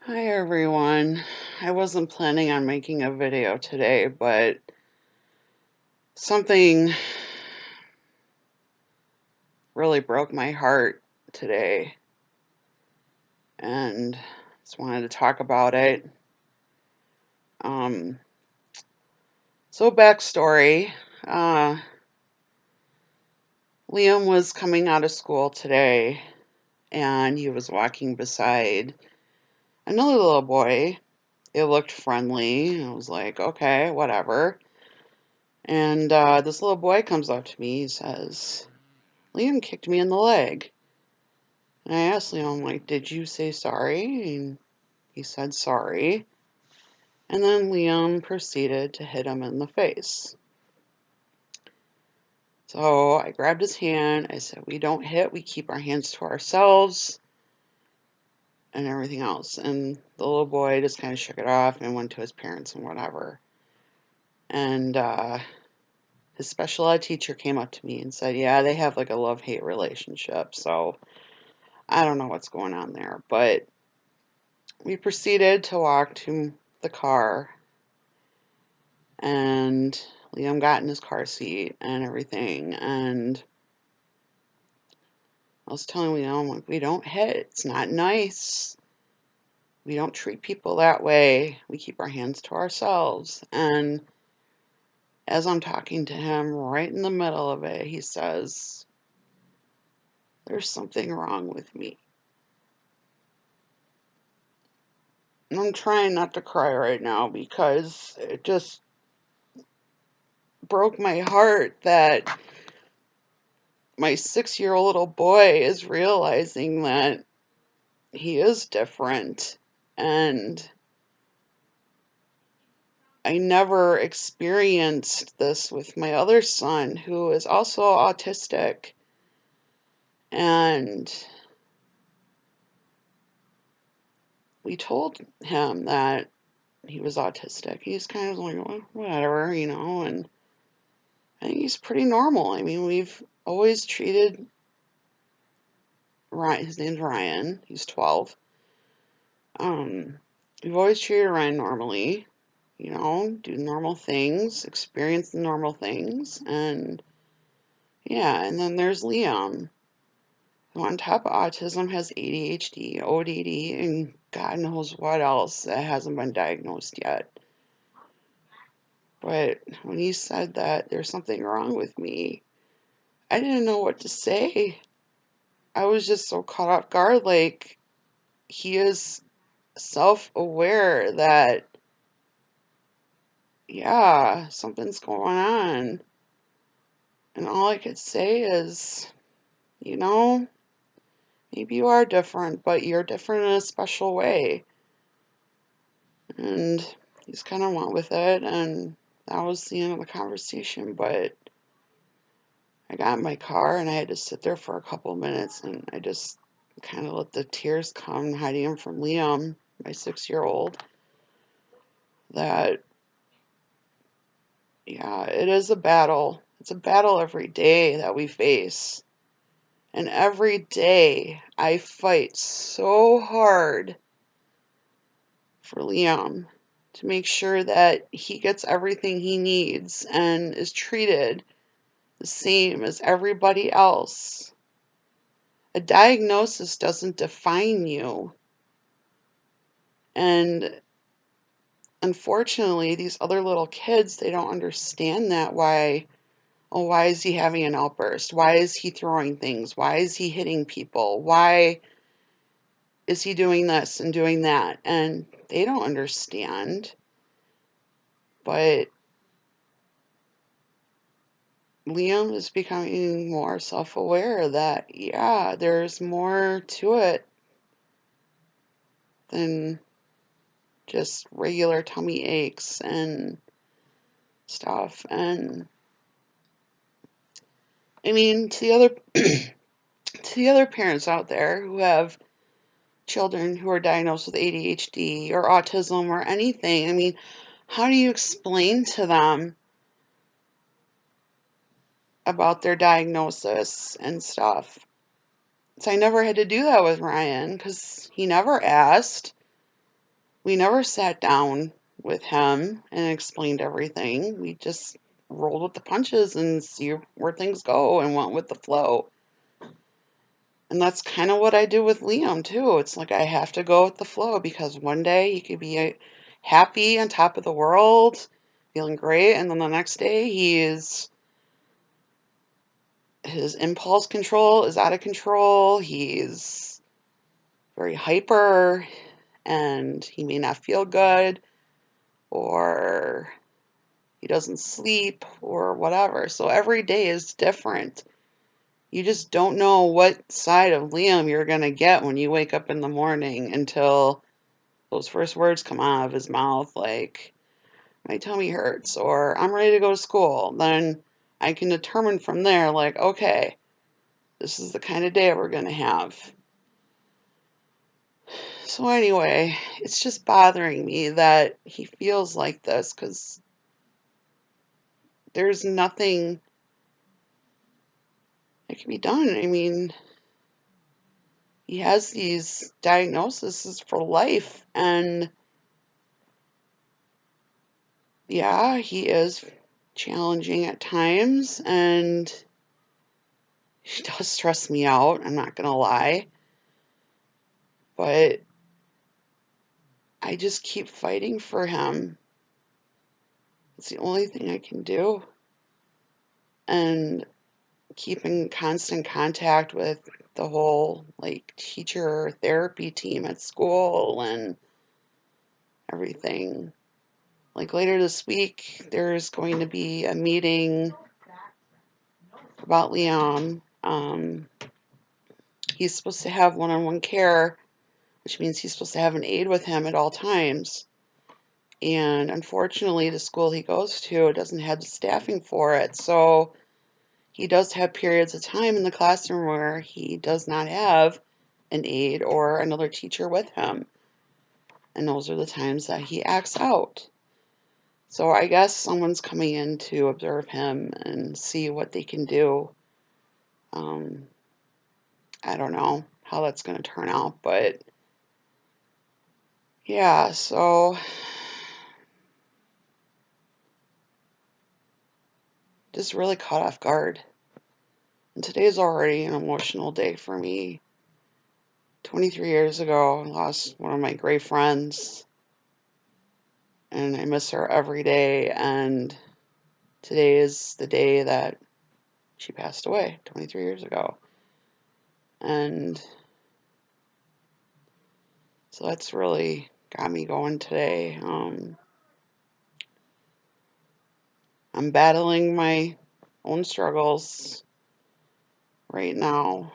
Hi everyone. I wasn't planning on making a video today, but something really broke my heart today, and just wanted to talk about it. Um, so backstory, uh, Liam was coming out of school today, and he was walking beside another little boy. It looked friendly. I was like, okay, whatever. And this little boy comes up to me. He says, Liam kicked me in the leg. And I asked Liam, like, did you say sorry? And he said sorry. And then Liam proceeded to hit him in the face. So I grabbed his hand. I said, we don't hit, we keep our hands to ourselves and everything else. And the little boy just kind of shook it off and went to his parents and whatever. And his special ed teacher came up to me and said, yeah, they have like a love-hate relationship. So I don't know what's going on there. But we proceeded to walk to the car, and Liam got in his car seat and everything. And I was telling Liam, like, we don't hit. It's not nice. We don't treat people that way. We keep our hands to ourselves. And as I'm talking to him, right in the middle of it, he says, there's something wrong with me. And I'm trying not to cry right now because it just broke my heart that my 6-year-old little boy is realizing that he is different. And I never experienced this with my other son, who is also autistic. And we told him that he was autistic. He's kind of like, well, whatever, and I think he's pretty normal. I mean, we've always treated Ryan, his name's Ryan, he's 12. We've always treated Ryan normally, do normal things, experience the normal things, and yeah, and then there's Liam, who on top of autism has ADHD, ODD, and God knows what else that hasn't been diagnosed yet. But when he said that there's something wrong with me, I didn't know what to say. I was just so caught off guard, like, he is self-aware that, yeah, something's going on. And all I could say is, you know, maybe you are different, but you're different in a special way. And he just kind of went with it, and that was the end of the conversation. But I got in my car, and I had to sit there for a couple minutes, and I just kind of let the tears come, hiding them from Liam, my 6-year-old, that, yeah, it is a battle. It's a battle every day that we face. And every day I fight so hard for Liam to make sure that he gets everything he needs and is treated the same as everybody else. A diagnosis doesn't define you. And unfortunately, these other little kids, they don't understand that. Why is he having an outburst? Why is he throwing things? Why is he hitting people? Why is he doing this and doing that? And they don't understand. But Liam is becoming more self-aware that, yeah, there's more to it than just regular tummy aches and stuff. And I mean, to the other to the other parents out there who have children who are diagnosed with ADHD or autism or anything, I mean, how do you explain to them about their diagnosis and stuff? So I never had to do that with Ryan because he never asked. We never sat down with him and explained everything. We just rolled with the punches and see where things go and went with the flow. And that's kind of what I do with Liam too. It's like I have to go with the flow because one day he could be happy on top of the world, feeling great, and then the next day his impulse control is out of control. He's very hyper and he may not feel good or he doesn't sleep or whatever. So every day is different. You just don't know what side of Liam you're going to get when you wake up in the morning until those first words come out of his mouth, like, my tummy hurts, or I'm ready to go to school. Then I can determine from there, like, okay, this is the kind of day we're going to have. So, anyway, it's just bothering me that he feels like this because there's nothing that can be done. I mean, he has these diagnoses for life, and yeah, he is challenging at times, and he does stress me out, I'm not gonna lie. But I just keep fighting for him. It's the only thing I can do. And keep in constant contact with the whole like teacher therapy team at school and everything. Like later this week, there's going to be a meeting about Leon. He's supposed to have one-on-one care, which means he's supposed to have an aide with him at all times. And unfortunately, the school he goes to doesn't have the staffing for it. So he does have periods of time in the classroom where he does not have an aide or another teacher with him. And those are the times that he acts out. So I guess someone's coming in to observe him and see what they can do. Um, I don't know how that's going to turn out, but yeah, so just really caught off guard. And today's already an emotional day for me. 23 years ago, I lost one of my great friends, and I miss her every day. And today is the day that she passed away 23 years ago. And so that's really got me going today. I'm battling my own struggles right now.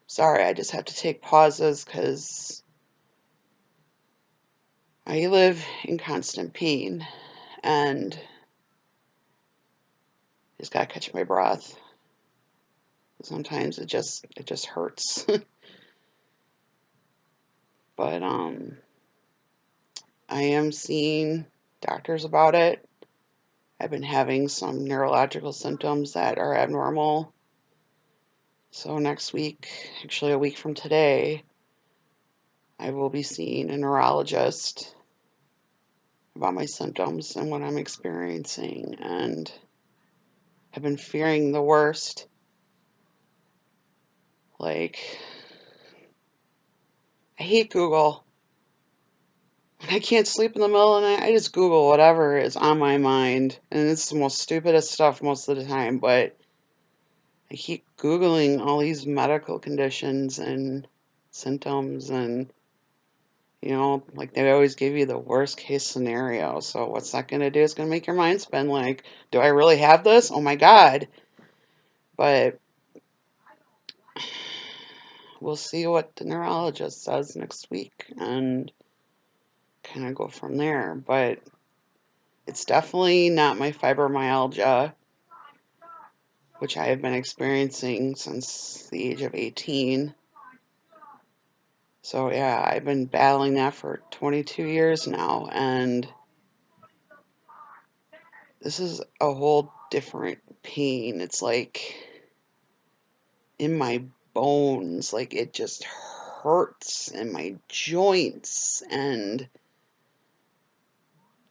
Sorry, I just have to take pauses because I live in constant pain and just gotta catch my breath. Sometimes it just hurts. But I am seeing doctors about it. I've been having some neurological symptoms that are abnormal. So next week, actually a week from today, I will be seeing a neurologist about my symptoms and what I'm experiencing, and I've been fearing the worst. Like, I hate Google. When I can't sleep in the middle of the night, I just Google whatever is on my mind. And it's the most stupidest stuff most of the time, but I keep Googling all these medical conditions and symptoms, and, like they always give you the worst case scenario. So what's that going to do? It's going to make your mind spin like, do I really have this? Oh my God. But we'll see what the neurologist says next week and kind of go from there. But it's definitely not my fibromyalgia, which I have been experiencing since the age of 18. So yeah, I've been battling that for 22 years now, and this is a whole different pain. It's like in my bones. Like, it just hurts in my joints, and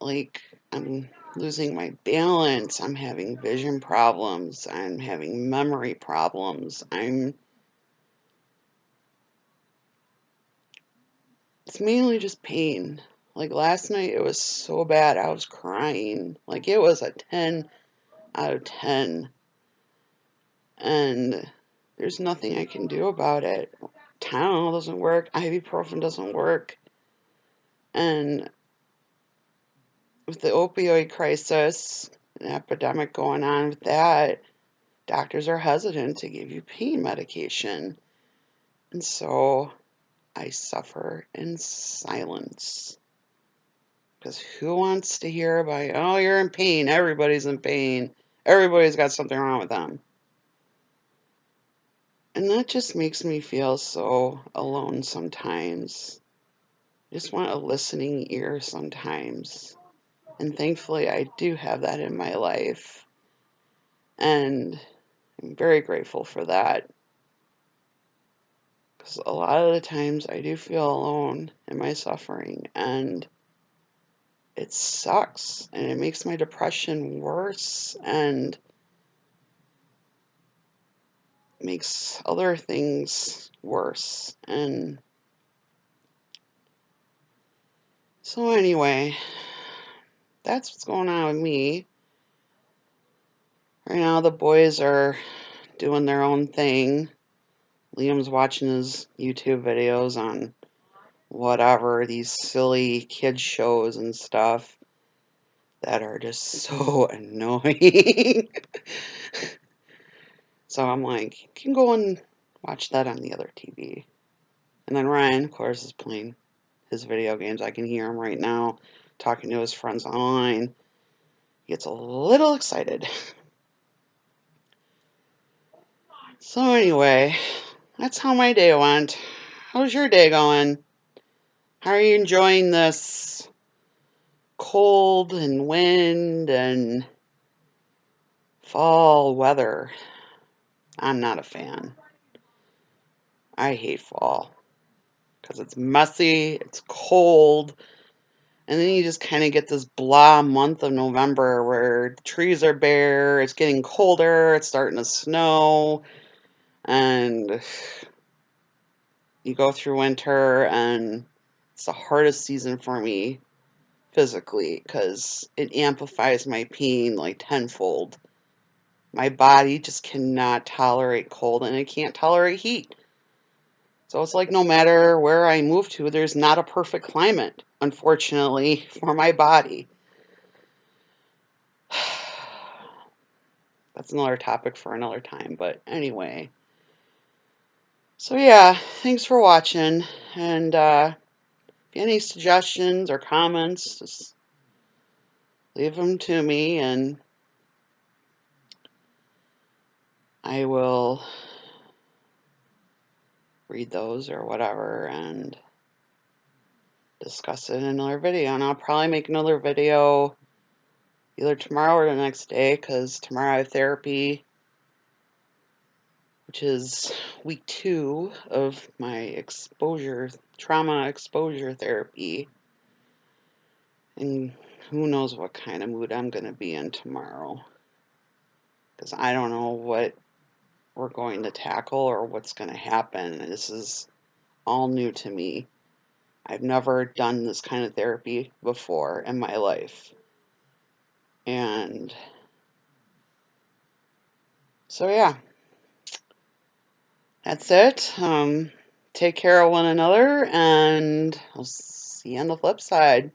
like, I'm losing my balance. I'm having vision problems. I'm having memory problems. It's mainly just pain. Like, last night, it was so bad, I was crying. Like, it was a 10 out of 10. And there's nothing I can do about it. Tylenol doesn't work. Ibuprofen doesn't work. And with the opioid crisis, an epidemic going on with that, doctors are hesitant to give you pain medication. And so I suffer in silence. Because who wants to hear about, oh, you're in pain. Everybody's in pain. Everybody's got something wrong with them. And that just makes me feel so alone sometimes. I just want a listening ear sometimes. And thankfully, I do have that in my life. And I'm very grateful for that. Because a lot of the times I do feel alone in my suffering. And it sucks. And it makes my depression worse. And makes other things worse. And so, anyway, that's what's going on with me. Right now, the boys are doing their own thing. Liam's watching his YouTube videos on whatever, these silly kid shows and stuff that are just so annoying. So I'm like, you can go and watch that on the other TV. And then Ryan, of course, is playing his video games. I can hear him right now talking to his friends online. He gets a little excited. So anyway, that's how my day went. How's your day going? How are you enjoying this cold and wind and fall weather? I'm not a fan. I hate fall because it's messy, it's cold, and then you just kind of get this blah month of November where the trees are bare, it's getting colder, it's starting to snow, and you go through winter, and it's the hardest season for me physically because it amplifies my pain like tenfold. My body just cannot tolerate cold, and it can't tolerate heat. So it's like no matter where I move to, there's not a perfect climate, unfortunately, for my body. That's another topic for another time, but anyway. So yeah, thanks for watching, and if you have any suggestions or comments, just leave them to me, and I will read those or whatever and discuss it in another video. And I'll probably make another video either tomorrow or the next day, because tomorrow I have therapy, which is week 2 of my trauma exposure therapy. And who knows what kind of mood I'm going to be in tomorrow, because I don't know what we're going to tackle or what's going to happen. This is all new to me. I've never done this kind of therapy before in my life. And so, yeah, that's it. Take care of one another, and I'll see you on the flip side.